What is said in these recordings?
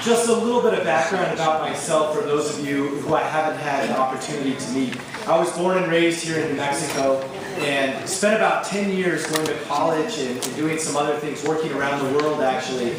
Just a little bit of background about myself for those of you who I haven't had an opportunity to meet. I was born and raised here in New Mexico and spent about 10 years going to college and doing some other things, working around the world actually.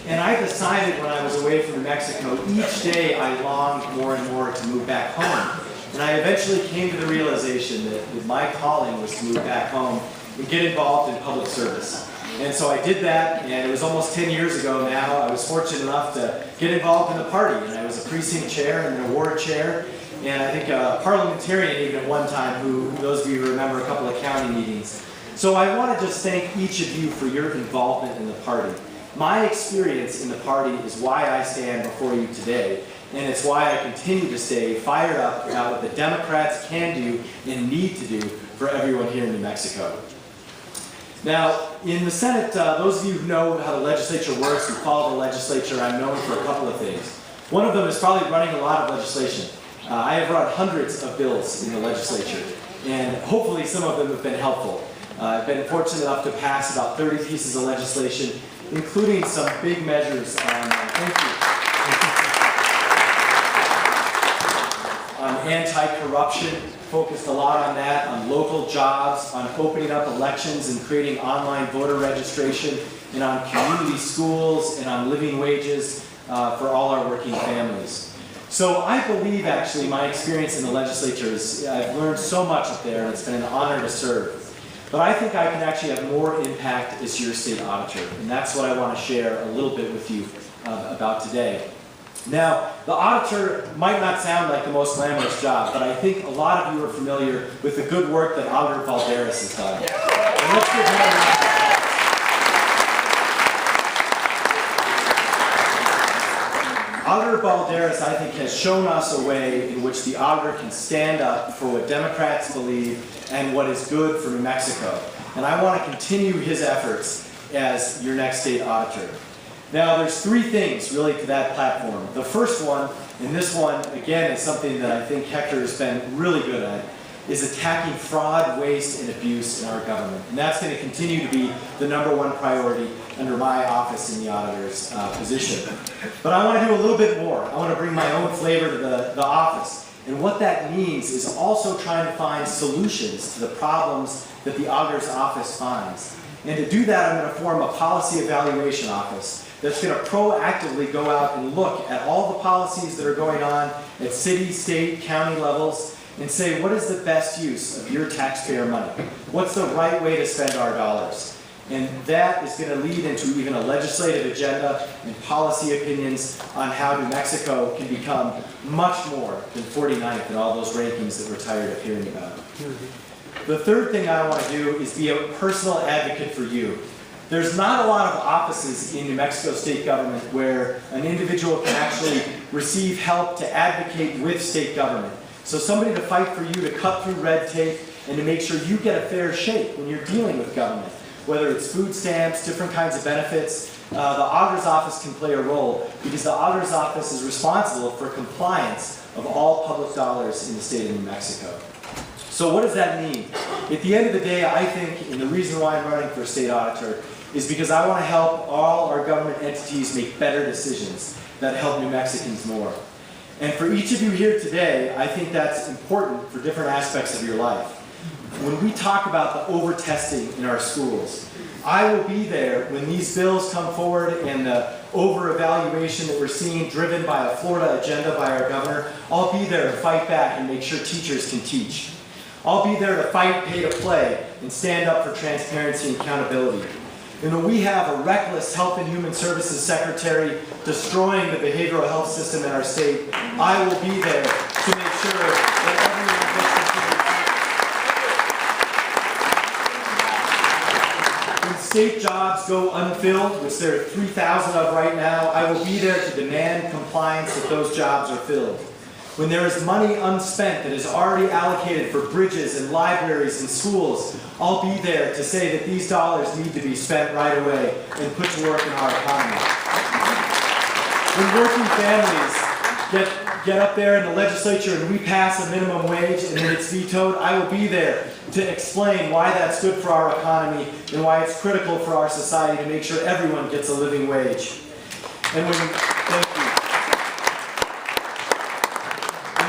And I decided when I was away from New Mexico, each day I longed more and more to move back home. And I eventually came to the realization that my calling was to move back home and get involved in public service. And so I did that, and it was almost 10 years ago now. I was fortunate enough to get involved in the party, and I was a precinct chair and an award chair, and I think a parliamentarian even at one time, who those of you who remember a couple of county meetings. So I want to just thank each of you for your involvement in the party. My experience in the party is why I stand before you today, and it's why I continue to stay fired up about what the Democrats can do and need to do for everyone here in New Mexico. Now, in the Senate, those of you who know how the legislature works, who follow the legislature, I'm known for a couple of things. One of them is probably running a lot of legislation. I have run hundreds of bills in the legislature, and hopefully some of them have been helpful. I've been fortunate enough to pass about 30 pieces of legislation, including some big measures on, on anti-corruption. Focused a lot on that, on local jobs, on opening up elections and creating online voter registration, and on community schools, and on living wages for all our working families. So I believe actually my experience in the legislature is, I've learned so much up there, and it's been an honor to serve. But I think I can actually have more impact as your state auditor, and that's what I want to share a little bit with you about today. Now, the auditor might not sound like the most glamorous job, but I think a lot of you are familiar with the good work that Auditor Balderas has done. And let's give him a round of applause. Auditor Balderas, I think, has shown us a way in which the auditor can stand up for what Democrats believe and what is good for New Mexico. And I want to continue his efforts as your next state auditor. Now, there's three things really to that platform. The first one, and this one, again, is something that I think Hector has been really good at, is attacking fraud, waste, and abuse in our government. And that's going to continue to be the #1 priority under my office in the auditor's position. But I want to do a little bit more. I want to bring my own flavor to the office. And what that means is also trying to find solutions to the problems that the auditor's office finds. And to do that, I'm going to form a policy evaluation office that's going to proactively go out and look at all the policies that are going on at city, state, county levels and say, what is the best use of your taxpayer money? What's the right way to spend our dollars? And that is going to lead into even a legislative agenda and policy opinions on how New Mexico can become much more than 49th in all those rankings that we're tired of hearing about. The third thing I want to do is be a personal advocate for you. There's not a lot of offices in New Mexico state government where an individual can actually receive help to advocate with state government. So somebody to fight for you, to cut through red tape, and to make sure you get a fair shake when you're dealing with government. Whether it's food stamps, different kinds of benefits, the auditor's office can play a role because the auditor's office is responsible for compliance of all public dollars in the state of New Mexico. So what does that mean? At the end of the day, I think, and the reason why I'm running for state auditor is because I want to help all our government entities make better decisions that help New Mexicans more. And for each of you here today, I think that's important for different aspects of your life. When we talk about the over-testing in our schools, I will be there when these bills come forward and the over-evaluation that we're seeing driven by a Florida agenda by our governor. I'll be there to fight back and make sure teachers can teach. I'll be there to fight pay to play and stand up for transparency and accountability. And when we have a reckless Health and Human Services Secretary destroying the behavioral health system in our state, I will be there to make sure that everyone gets the When state jobs go unfilled, which there are 3,000 of right now, I will be there to demand compliance that those jobs are filled. When there is money unspent that is already allocated for bridges and libraries and schools, I'll be there to say that these dollars need to be spent right away and put to work in our economy. When working families get up there in the legislature and we pass a minimum wage and then it's vetoed, I will be there to explain why that's good for our economy and why it's critical for our society to make sure everyone gets a living wage. And thank you.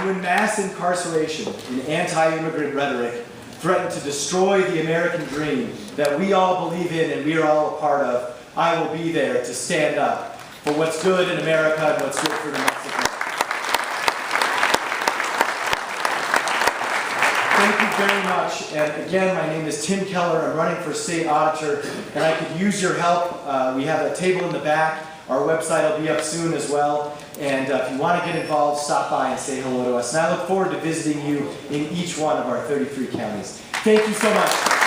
and when mass incarceration and anti-immigrant rhetoric threaten to destroy the American dream that we all believe in and we are all a part of, I will be there to stand up for what's good in America and what's good for New Mexico. Thank you very much. And again, my name is Tim Keller. I'm running for State Auditor, and I could use your help. We have a table in the back. Our website will be up soon as well. And if you want to get involved, stop by and say hello to us. And I look forward to visiting you in each one of our 33 counties. Thank you so much.